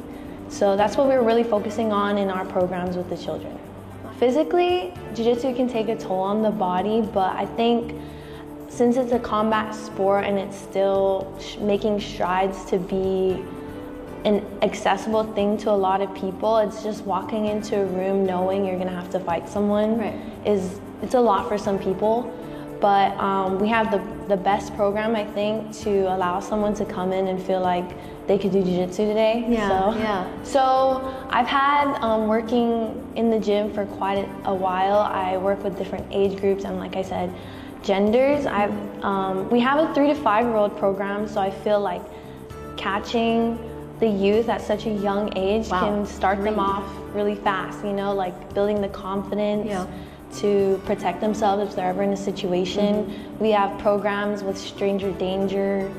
So that's what we're really focusing on in our programs with the children. Physically, jiu-jitsu can take a toll on the body, but I think since it's a combat sport and it's still making strides to be an accessible thing to a lot of people, it's just walking into a room knowing you're gonna have to fight someone it's a lot for some people. But we have the best program, I think, to allow someone to come in and feel like they could do jiu-jitsu today. So I've had working in the gym for quite a while. I work with different age groups and, like I said, genders. We have a 3 to 5 year old program, so I feel like catching the youth at such a young age can start them off really fast, you know, like building the confidence to protect themselves if they're ever in a situation. We have programs with stranger danger,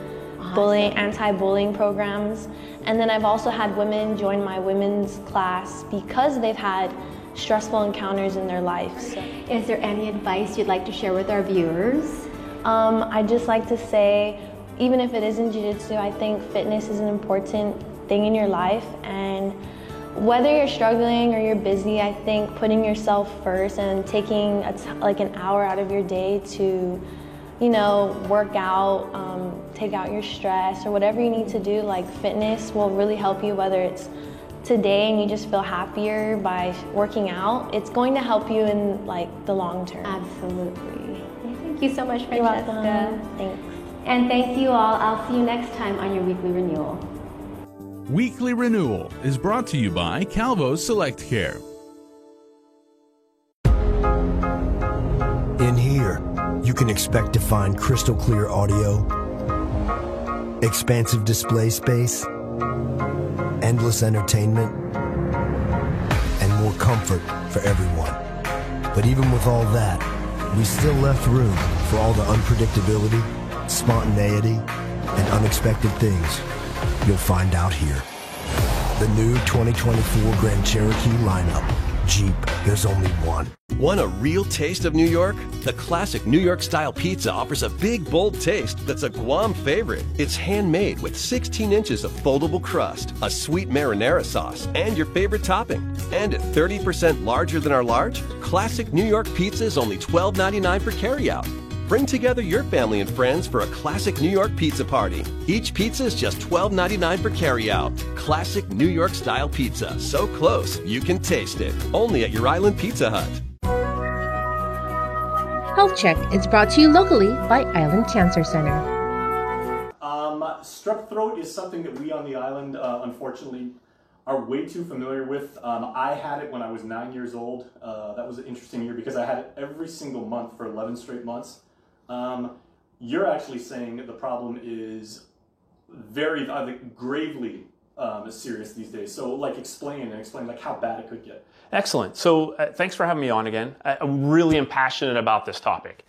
bullying, anti-bullying programs. And then I've also had women join my women's class because they've had stressful encounters in their life. So. Is there any advice you'd like to share with our viewers? I'd just like to say, even if it isn't jiu-jitsu, I think fitness is an important thing in your life. And whether you're struggling or you're busy, I think putting yourself first and taking like an hour out of your day to, you know, work out, take out your stress or whatever you need to do, like fitness will really help you, whether it's today and you just feel happier by working out, it's going to help you in like the long term. Absolutely. Thank you so much, You're Francesca. welcome. Thanks. And thank you all. I'll see you next time on your Weekly Renewal. Weekly Renewal is brought to you by Calvo Select Care. In here, you can expect to find crystal clear audio, expansive display space, endless entertainment, and more comfort for everyone. But even with all that, we still left room for all the unpredictability, spontaneity, and unexpected things you'll find out here. The new 2024 Grand Cherokee lineup. Jeep, there's only one. Want a real taste of New York? The classic New York-style pizza offers a big, bold taste that's a Guam favorite. It's handmade with 16 inches of foldable crust, a sweet marinara sauce, and your favorite topping. And at 30% larger than our large, classic New York pizza is only $12.99 for carryout. Bring together your family and friends for a classic New York pizza party. Each pizza is just $12.99 for carryout. Classic New York style pizza, so close you can taste it. Only at your Island Pizza Hut. Health Check is brought to you locally by Island Cancer Center. Strep throat is something that we on the island, unfortunately, are way too familiar with. I had it when I was 9 years old. That was an interesting year because I had it every single month for 11 straight months. You're actually saying that the problem is very gravely serious these days. So like explain like how bad it could get. Excellent. So thanks for having me on again. I really am passionate about this topic.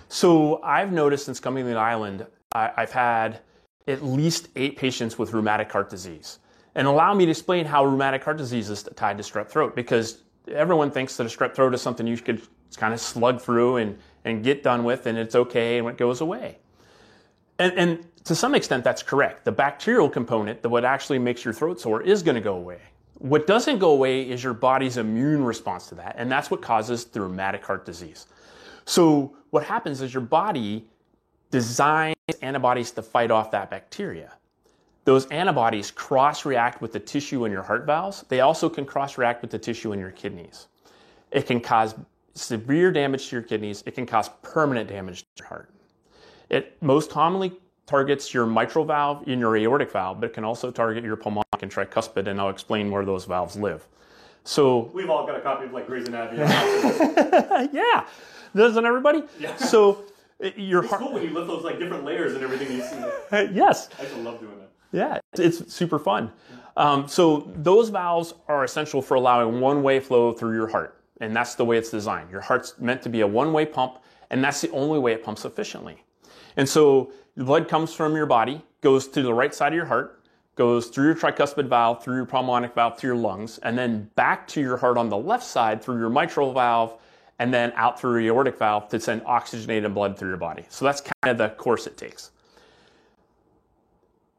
So I've noticed since coming to the island, I've had at least 8 patients with rheumatic heart disease. And allow me to explain how rheumatic heart disease is tied to strep throat, because everyone thinks that a strep throat is something you could kind of slug through and get done with, and it's okay, and it goes away. And to some extent, that's correct. The bacterial component, what actually makes your throat sore, is going to go away. What doesn't go away is your body's immune response to that, and that's what causes the rheumatic heart disease. So what happens is your body designs antibodies to fight off that bacteria. Those antibodies cross-react with the tissue in your heart valves. They also can cross-react with the tissue in your kidneys. It can cause severe damage to your kidneys. It can cause permanent damage to your heart. It most commonly targets your mitral valve and your aortic valve, but it can also target your pulmonic and tricuspid, and I'll explain where those valves live. So we've all got a copy of like Grey's Anatomy. Yeah, doesn't everybody? Yeah. So your it's heart. cool when you lift those like different layers and everything you see. Yes. I just love doing that. Yeah, it's super fun. So those valves are essential for allowing one-way flow through your heart, and that's the way it's designed. Your heart's meant to be a one-way pump, and that's the only way it pumps efficiently. And so the blood comes from your body, goes to the right side of your heart, goes through your tricuspid valve, through your pulmonic valve, to your lungs, and then back to your heart on the left side through your mitral valve, and then out through your aortic valve to send oxygenated blood through your body. So that's kind of the course it takes.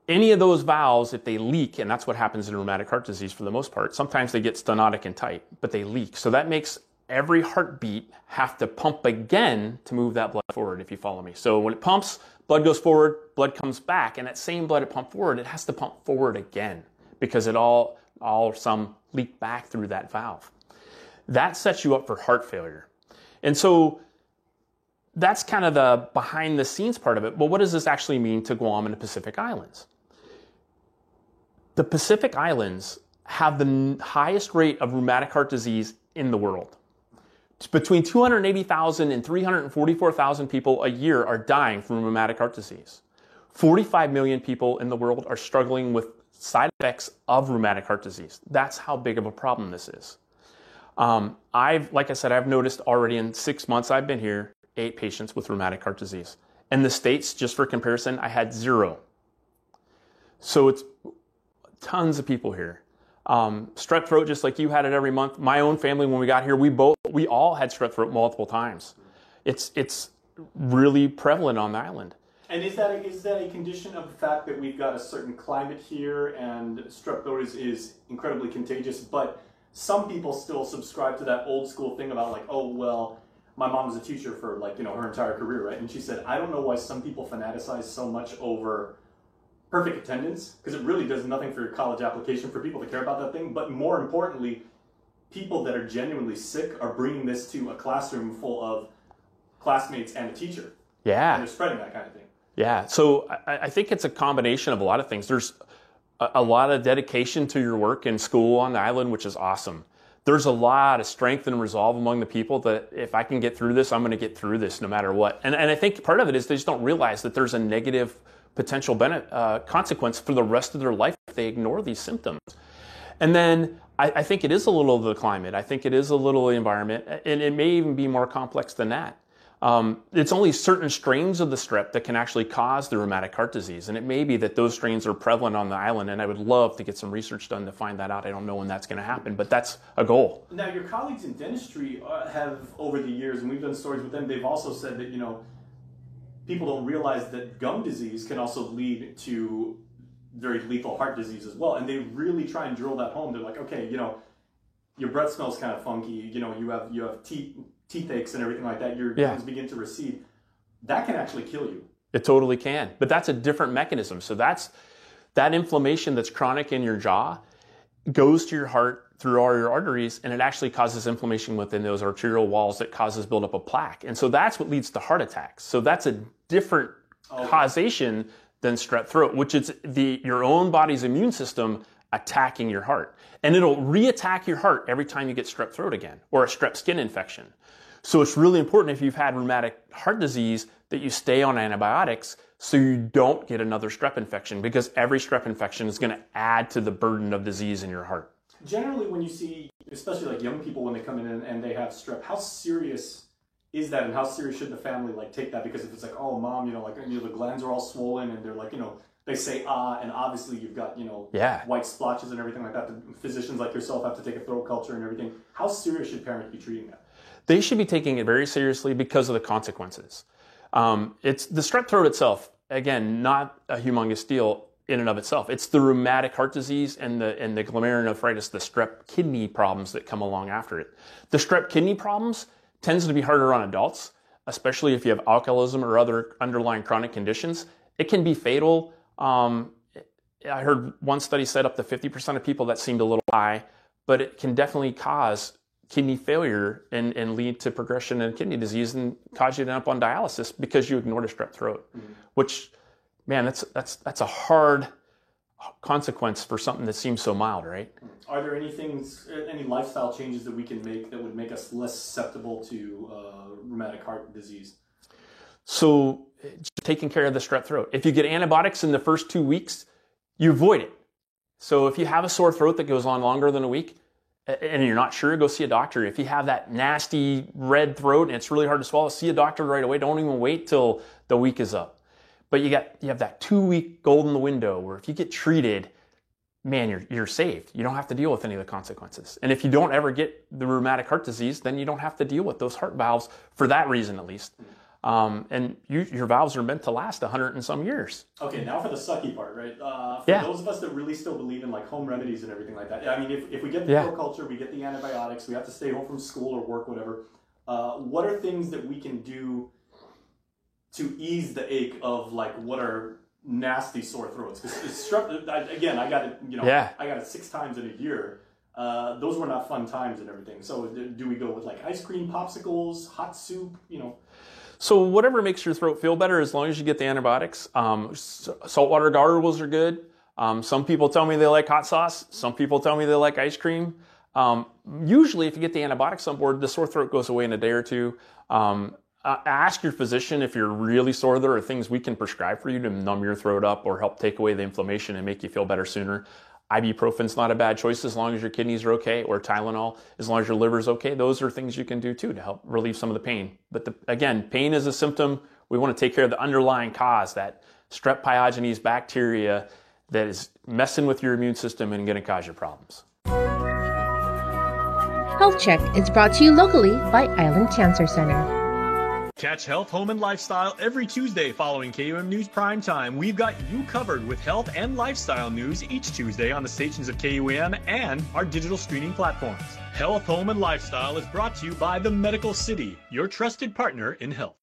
Any of those valves, if they leak, and that's what happens in rheumatic heart disease for the most part, sometimes they get stenotic and tight, but they leak. So that makes every heartbeat have to pump again to move that blood forward, if you follow me. So when it pumps, blood goes forward, blood comes back, and that same blood it pumped forward, it has to pump forward again because it all some leak back through that valve. That sets you up for heart failure. And so that's kind of the behind the scenes part of it. But what does this actually mean to Guam and the Pacific Islands? The Pacific Islands have the highest rate of rheumatic heart disease in the world. It's between 280,000 and 344,000 people a year are dying from rheumatic heart disease. 45 million people in the world are struggling with side effects of rheumatic heart disease. That's how big of a problem this is. Like I said, I've noticed already in 6 months I've been here, 8 patients with rheumatic heart disease. In the States, just for comparison, I had 0. So it's tons of people here. Strep throat, just like you had it every month. My own family, when we got here, we all had strep throat multiple times. It's really prevalent on the island. And is that a condition of the fact that we've got a certain climate here and strep throat is incredibly contagious, but some people still subscribe to that old school thing about like, oh, well, my mom was a teacher for like, her entire career, right? And she said, I don't know why some people fanaticize so much over perfect attendance, because it really does nothing for your college application for people to care about that thing. But more importantly, people that are genuinely sick are bringing this to a classroom full of classmates and a teacher. Yeah. And they're spreading that kind of thing. Yeah. So I think it's a combination of a lot of things. There's a lot of dedication to your work in school on the island, which is awesome. There's a lot of strength and resolve among the people that if I can get through this, I'm going to get through this no matter what. And I think part of it is they just don't realize that there's a negative potential consequence for the rest of their life if they ignore these symptoms. And then I think it is a little of the climate. I think it is a little of the environment, and it may even be more complex than that. It's only certain strains of the strep that can actually cause the rheumatic heart disease, and it may be that those strains are prevalent on the island, and I would love to get some research done to find that out. I don't know when that's going to happen, but that's a goal. Now, your colleagues in dentistry have, over the years, and we've done stories with them, they've also said that, people don't realize that gum disease can also lead to very lethal heart disease as well, and they really try and drill that home. They're like, okay, your breath smells kind of funky, you have teeth aches and everything like that, your gums begin to recede. That can actually kill you. It totally can, but that's a different mechanism. So that inflammation that's chronic in your jaw goes to your heart through all your arteries, and it actually causes inflammation within those arterial walls that causes buildup of plaque. And so that's what leads to heart attacks. So that's a different causation than strep throat, which is your own body's immune system attacking your heart. And it'll reattack your heart every time you get strep throat again, or a strep skin infection. So it's really important if you've had rheumatic heart disease that you stay on antibiotics so you don't get another strep infection, because every strep infection is going to add to the burden of disease in your heart. Generally, when you see, especially like young people when they come in and they have strep, how serious is that, and how serious should the family take that? Because if it's like, oh, mom, the glands are all swollen, and they're like, they say and obviously you've got white splotches and everything like that. The physicians like yourself have to take a throat culture and everything. How serious should parents be treating that? They should be taking it very seriously because of the consequences. It's the strep throat itself, again, not a humongous deal in and of itself. It's the rheumatic heart disease and the glomerulonephritis, the strep kidney problems that come along after it. The strep kidney problems tends to be harder on adults, especially if you have alcoholism or other underlying chronic conditions. It can be fatal. I heard one study said up to 50% of people that seemed a little high, but it can definitely cause kidney failure and lead to progression in kidney disease and cause you to end up on dialysis because you ignored a strep throat, which, man, that's a hard consequence for something that seems so mild, right? Are there any lifestyle changes that we can make that would make us less susceptible to rheumatic heart disease? So taking care of the strep throat. If you get antibiotics in the first 2 weeks, you avoid it. So if you have a sore throat that goes on longer than a week and you're not sure, go see a doctor. If you have that nasty red throat and it's really hard to swallow, see a doctor right away. Don't even wait till the week is up. But you have that 2-week golden window where if you get treated, man, you're saved. You don't have to deal with any of the consequences. And if you don't ever get the rheumatic heart disease, then you don't have to deal with those heart valves for that reason, at least. And your valves are meant to last 100 and some years. Okay, now for the sucky part, right? For those of us that really still believe in home remedies and everything like that. I mean, if we get the throat culture, we get the antibiotics, we have to stay home from school or work, whatever. What are things that we can do to ease the ache of what are nasty sore throats? Because strep, again, I got it. I got it 6 times in a year. Those were not fun times and everything. So do we go with ice cream, popsicles, hot soup? So whatever makes your throat feel better, as long as you get the antibiotics. Saltwater gargles are good. Some people tell me they like hot sauce. Some people tell me they like ice cream. Usually, if you get the antibiotics on board, the sore throat goes away in a day or two. ask your physician if you're really sore. There are things we can prescribe for you to numb your throat up or help take away the inflammation and make you feel better sooner. Ibuprofen's not a bad choice as long as your kidneys are okay, or Tylenol as long as your liver's okay. Those are things you can do too to help relieve some of the pain. But again, pain is a symptom. We want to take care of the underlying cause, that Strep pyogenes bacteria that is messing with your immune system and going to cause you problems. Health Check is brought to you locally by Island Cancer Center. Catch Health, Home, and Lifestyle every Tuesday following KUM News Prime Time. We've got you covered with health and lifestyle news each Tuesday on the stations of KUM and our digital streaming platforms. Health, Home, and Lifestyle is brought to you by The Medical City, your trusted partner in health.